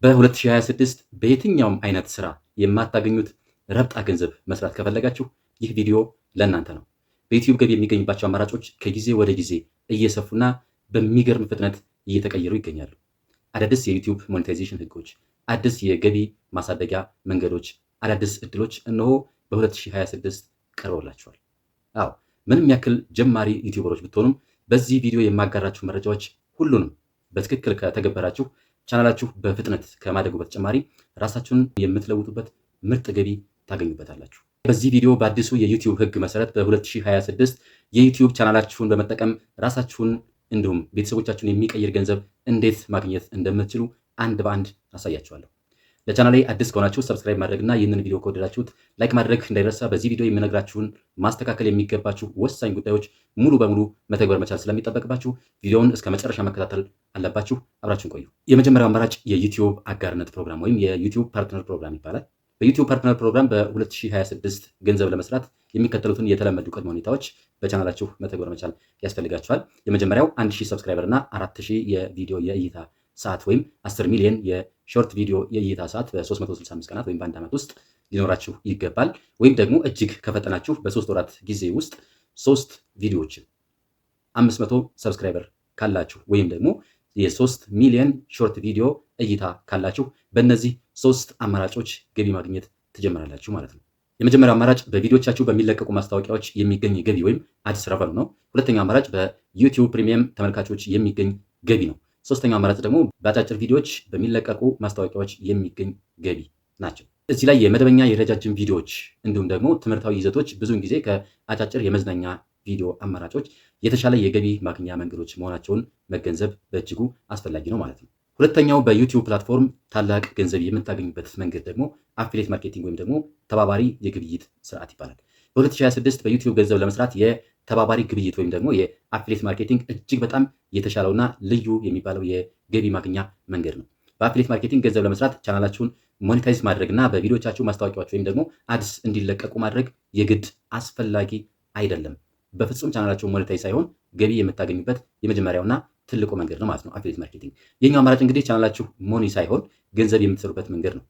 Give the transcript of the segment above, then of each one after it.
በ2026 በየትኛውም አይነት ስራ የማታገኙት ረብጣ ገንዘብ መስራት ከፈለጋችሁ ይህ ቪዲዮ ለእናንተ ነው። በዩቲዩብ ገቢ የሚገኝባቸው አማራጮች ከጊዜ ወደ ጊዜ እየሰፉና በሚገርም ፍጥነት እየተቀየሩ ይገኛሉ። አዳዲስ የዩቲዩብ ሞኔታይዜሽን ህጎች፣ አዲስ የገቢ ማሳደጊያ መንገዶች፣ አዳዲስ እድሎች እነሆ በ2026 ቀርበውላችኋል። አዎ ምንም ያክል ጀማሪ ዩቲዩበሮች ብትሆኑም በዚህ ቪዲዮ የማጋራችሁ መረጃዎች ሁሉንም በትክክል ከተገበራችሁ ቻናላችሁ በፍጥነት ከማደጉ በተጨማሪ ራሳችሁን የምትለውጡበት ምርጥ ገቢ ታገኙበታላችሁ። በዚህ ቪዲዮ በአዲሱ የዩቲዩብ ህግ መሰረት በ2026 የዩቲዩብ ቻናላችሁን በመጠቀም ራሳችሁን እንዲሁም ቤተሰቦቻችሁን የሚቀይር ገንዘብ እንዴት ማግኘት እንደምትችሉ አንድ በአንድ አሳያችኋለሁ። ለቻናሌ አዲስ ከሆናችሁ ሰብስክራይብ ማድረግና ይህንን ቪዲዮ ከወደዳችሁት ላይክ ማድረግ እንዳይረሳ። በዚህ ቪዲዮ የምነግራችሁን ማስተካከል የሚገባችሁ ወሳኝ ጉዳዮች ሙሉ በሙሉ መተግበር መቻል ስለሚጠበቅባችሁ ቪዲዮውን እስከ መጨረሻ መከታተል አለባችሁ። አብራችሁን ቆዩ። የመጀመሪያው አማራጭ የዩቲዩብ አጋርነት ፕሮግራም ወይም የዩቲዩብ ፓርትነር ፕሮግራም ይባላል። በዩቲዩብ ፓርትነር ፕሮግራም በ2026 ገንዘብ ለመስራት የሚከተሉትን የተለመዱ ቅድመ ሁኔታዎች በቻናላችሁ መተግበር መቻል ያስፈልጋችኋል። የመጀመሪያው 1000 ሰብስክራይበር እና 4000 የቪዲዮ የእይታ ሰዓት ወይም 10 ሚሊዮን የሾርት ቪዲዮ የእይታ ሰዓት በ365 ቀናት ወይም በአንድ ዓመት ውስጥ ሊኖራችሁ ይገባል። ወይም ደግሞ እጅግ ከፈጠናችሁ በ3 ወራት ጊዜ ውስጥ 3 ቪዲዮዎችን 500 ሰብስክራይበር ካላችሁ ወይም ደግሞ የ3 ሚሊዮን ሾርት ቪዲዮ እይታ ካላችሁ በእነዚህ 3 አማራጮች ገቢ ማግኘት ትጀምራላችሁ ማለት ነው። የመጀመሪያው አማራጭ በቪዲዮቻችሁ በሚለቀቁ ማስታወቂያዎች የሚገኝ ገቢ ወይም አድስ ረቨኑ ነው። ሁለተኛው አማራጭ በዩቲዩብ ፕሪሚየም ተመልካቾች የሚገኝ ገቢ ነው። ሶስተኛው አማራጭ ደግሞ በአጫጭር ቪዲዮዎች በሚለቀቁ ማስታወቂያዎች የሚገኝ ገቢ ናቸው። እዚህ ላይ የመደበኛ የረጃጅም ቪዲዮዎች እንዲሁም ደግሞ ትምህርታዊ ይዘቶች ብዙውን ጊዜ ከአጫጭር የመዝናኛ ቪዲዮ አማራጮች የተሻለ የገቢ ማግኛ መንገዶች መሆናቸውን መገንዘብ በእጅጉ አስፈላጊ ነው ማለት ነው። ሁለተኛው በዩቲዩብ ፕላትፎርም ታላቅ ገንዘብ የምታገኙበት መንገድ ደግሞ አፊሊየት ማርኬቲንግ ወይም ደግሞ ተባባሪ የግብይት ስርዓት ይባላል። በ2026 በዩቲዩብ ገንዘብ ለመስራት የተባባሪ ግብይት ወይም ደግሞ የአፊሊየት ማርኬቲንግ እጅግ በጣም የተሻለውና ልዩ የሚባለው የገቢ ማግኛ መንገድ ነው። በአፊሊየት ማርኬቲንግ ገንዘብ ለመስራት ቻናላችሁን ሞኔታይዝ ማድረግ እና በቪዲዮቻችሁ ማስታወቂያዎች ወይም ደግሞ አድስ እንዲለቀቁ ማድረግ የግድ አስፈላጊ አይደለም። በፍጹም ቻናላችሁን ሞኔታይዝ ሳይሆን ገቢ የምታገኙበት የመጀመሪያውና ትልቁ መንገድ ነው ማለት ነው አፊሊየት ማርኬቲንግ። የኛው አማራጭ እንግዲህ ቻናላችሁ ሞኒ ሳይሆን ገንዘብ የምትሰሩበት መንገድ ነው።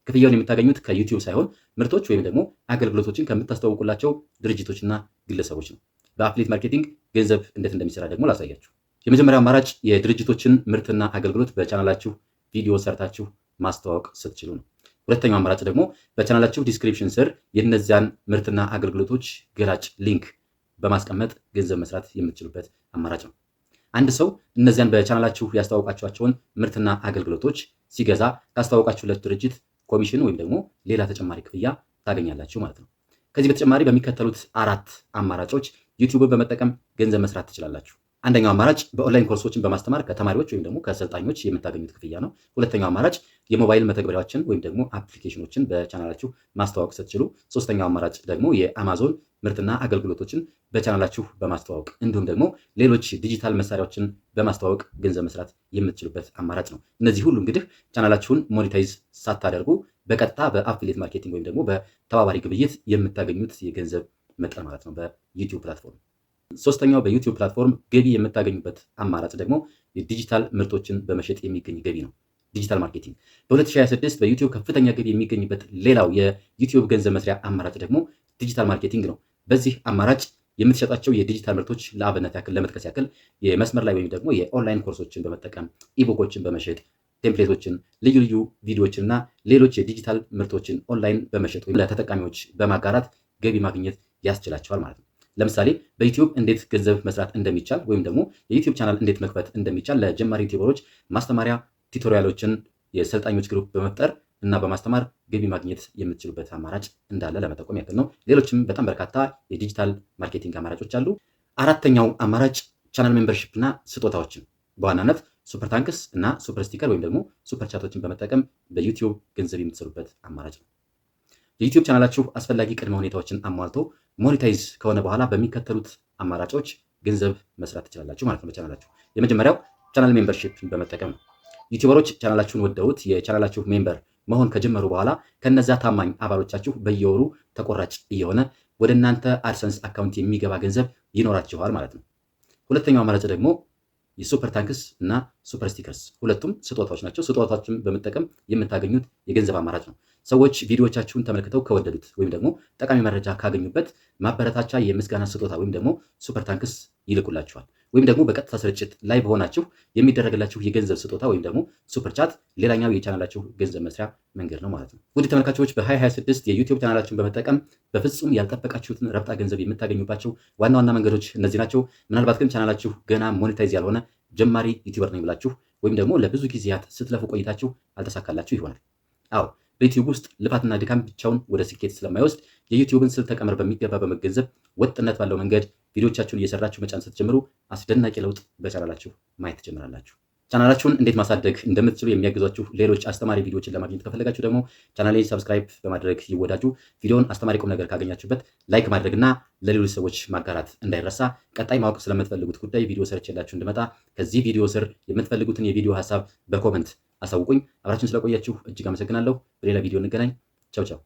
ክፍያውን የምታገኙት ከዩቲዩብ ሳይሆን ምርቶች ወይም ደግሞ አገልግሎቶችን ከምታስተዋውቁላቸው ድርጅቶችና ግለሰቦች ነው። በአፊሊየት ማርኬቲንግ ገንዘብ እንዴት እንደሚሰራ ደግሞ ላሳያችሁ። የመጀመሪያው አማራጭ የድርጅቶችን ምርትና አገልግሎት በቻናላችሁ ቪዲዮ ሰርታችሁ ማስተዋወቅ ስትችሉ ነው። ሁለተኛው አማራጭ ደግሞ በቻናላችሁ ዲስክሪፕሽን ስር የእነዚያን ምርትና አገልግሎቶች ገላጭ ሊንክ በማስቀመጥ ገንዘብ መስራት የምትችሉበት አማራጭ ነው። አንድ ሰው እነዚያን በቻናላችሁ ያስተዋወቃችኋቸውን ምርትና አገልግሎቶች ሲገዛ ካስተዋወቃችሁለት ድርጅት ኮሚሽን ወይም ደግሞ ሌላ ተጨማሪ ክፍያ ታገኛላችሁ ማለት ነው። ከዚህ በተጨማሪ በሚከተሉት 4 አማራጮች ዩቲዩብን በመጠቀም ገንዘብ መስራት ትችላላችሁ። አንደኛው አማራጭ በኦንላይን ኮርሶችን በማስተማር ከተማሪዎች ወይም ደግሞ ከአሰልጣኞች የምታገኙት ክፍያ ነው። ሁለተኛው አማራጭ የሞባይል መተግበሪያዎችን ወይም ደግሞ አፕሊኬሽኖችን በቻናላችሁ ማስተዋወቅ ስትችሉ። ሶስተኛው አማራጭ ደግሞ የአማዞን ምርትና አገልግሎቶችን በቻናላችሁ በማስተዋወቅ እንዲሁም ደግሞ ሌሎች ዲጂታል መሳሪያዎችን በማስተዋወቅ ገንዘብ መስራት የምትችሉበት አማራጭ ነው። እነዚህ ሁሉ እንግዲህ ቻናላችሁን ሞኔታይዝ ሳታደርጉ በቀጥታ በአፊሊየት ማርኬቲንግ ወይም ደግሞ በተባባሪ ግብይት የምታገኙት የገንዘብ መጠን ማለት ነው በዩቲዩብ ፕላትፎርም። ሶስተኛው በዩቲዩብ ፕላትፎርም ገቢ የምታገኙበት አማራጭ ደግሞ የዲጂታል ምርቶችን በመሸጥ የሚገኝ ገቢ ነው፣ ዲጂታል ማርኬቲንግ። በ2026 በዩቲዩብ ከፍተኛ ገቢ የሚገኝበት ሌላው የዩቲዩብ ገንዘብ መስሪያ አማራጭ ደግሞ ዲጂታል ማርኬቲንግ ነው። በዚህ አማራጭ የምትሸጣቸው የዲጂታል ምርቶች ለአብነት ያክል ለመጥቀስ ያክል የመስመር ላይ ወይም ደግሞ የኦንላይን ኮርሶችን በመጠቀም ኢቡኮችን በመሸጥ ቴምፕሌቶችን፣ ልዩ ልዩ ቪዲዮዎችን እና ሌሎች የዲጂታል ምርቶችን ኦንላይን በመሸጥ ወይም ለተጠቃሚዎች በማጋራት ገቢ ማግኘት ያስችላቸዋል ማለት ነው። ለምሳሌ በዩቲዩብ እንዴት ገንዘብ መስራት እንደሚቻል ወይም ደግሞ የዩቲዩብ ቻናል እንዴት መክፈት እንደሚቻል ለጀማሪ ዩቲዩበሮች ማስተማሪያ ቱቶሪያሎችን የሰልጣኞች ግሩፕ በመፍጠር እና በማስተማር ገቢ ማግኘት የምትችሉበት አማራጭ እንዳለ ለመጠቆም ያክል ነው። ሌሎችም በጣም በርካታ የዲጂታል ማርኬቲንግ አማራጮች አሉ። አራተኛው አማራጭ ቻናል ሜምበርሺፕ እና ስጦታዎችን በዋናነት ሱፐር ታንክስ እና ሱፐር ስቲከር ወይም ደግሞ ሱፐር ቻቶችን በመጠቀም በዩቲዩብ ገንዘብ የምትሰሩበት አማራጭ ነው። የዩቲዩብ ቻናላችሁ አስፈላጊ ቅድመ ሁኔታዎችን አሟልቶ ሞኔታይዝ ከሆነ በኋላ በሚከተሉት አማራጮች ገንዘብ መስራት ትችላላችሁ ማለት ነው በቻናላችሁ። የመጀመሪያው ቻናል ሜምበርሺፕ በመጠቀም ነው። ዩቲዩበሮች ቻናላችሁን ወደውት የቻናላችሁ ሜምበር መሆን ከጀመሩ በኋላ ከነዛ ታማኝ አባሎቻችሁ በየወሩ ተቆራጭ እየሆነ ወደ እናንተ አድሰንስ አካውንት የሚገባ ገንዘብ ይኖራችኋል ማለት ነው። ሁለተኛው አማራጭ ደግሞ የሱፐር ታንክስ እና ሱፐር ስቲከርስ ሁለቱም ስጦታዎች ናቸው። ስጦታዎችን በመጠቀም የምታገኙት የገንዘብ አማራጭ ነው። ሰዎች ቪዲዮዎቻችሁን ተመልክተው ከወደዱት ወይም ደግሞ ጠቃሚ መረጃ ካገኙበት ማበረታቻ የምስጋና ስጦታ ወይም ደግሞ ሱፐር ታንክስ ይልኩላችኋል። ወይም ደግሞ በቀጥታ ስርጭት ላይ በሆናችሁ የሚደረግላችሁ የገንዘብ ስጦታ ወይም ደግሞ ሱፐር ቻት ሌላኛው የቻናላችሁ ገንዘብ መስሪያ መንገድ ነው ማለት ነው። ውድ ተመልካቾች በ2026 የዩቲዩብ ቻናላችሁን በመጠቀም በፍጹም ያልጠበቃችሁትን ረብጣ ገንዘብ የምታገኙባቸው ዋና ዋና መንገዶች እነዚህ ናቸው። ምናልባት ግን ቻናላችሁ ገና ሞኔታይዝ ያልሆነ ጀማሪ ዩቲዩበር ነኝ ብላችሁ ወይም ደግሞ ለብዙ ጊዜያት ስትለፉ ቆይታችሁ አልተሳካላችሁ ይሆናል። አዎ በዩቲዩብ ውስጥ ልፋትና ድካም ብቻውን ወደ ስኬት ስለማይወስድ የዩቲዩብን ስልተ ቀመር በሚገባ በመገንዘብ ወጥነት ባለው መንገድ ቪዲዮቻችሁን እየሰራችሁ መጫን ስትጀምሩ አስደናቂ ለውጥ በቻናላችሁ ማየት ትጀምራላችሁ። ቻናላችሁን እንዴት ማሳደግ እንደምትችሉ የሚያግዟችሁ ሌሎች አስተማሪ ቪዲዮዎችን ለማግኘት ከፈለጋችሁ ደግሞ ቻናሌን ሰብስክራይብ በማድረግ ይወዳጁ። ቪዲዮውን አስተማሪ ቁም ነገር ካገኛችሁበት ላይክ ማድረግና ለሌሎች ሰዎች ማጋራት እንዳይረሳ። ቀጣይ ማወቅ ስለምትፈልጉት ጉዳይ ቪዲዮ ሰርቼላችሁ እንድመጣ ከዚህ ቪዲዮ ስር የምትፈልጉትን የቪዲዮ ሀሳብ በኮመንት አሳውቁኝ። አብራችሁን ስለቆያችሁ እጅግ አመሰግናለሁ። በሌላ ቪዲዮ እንገናኝ። ቻው ቻው።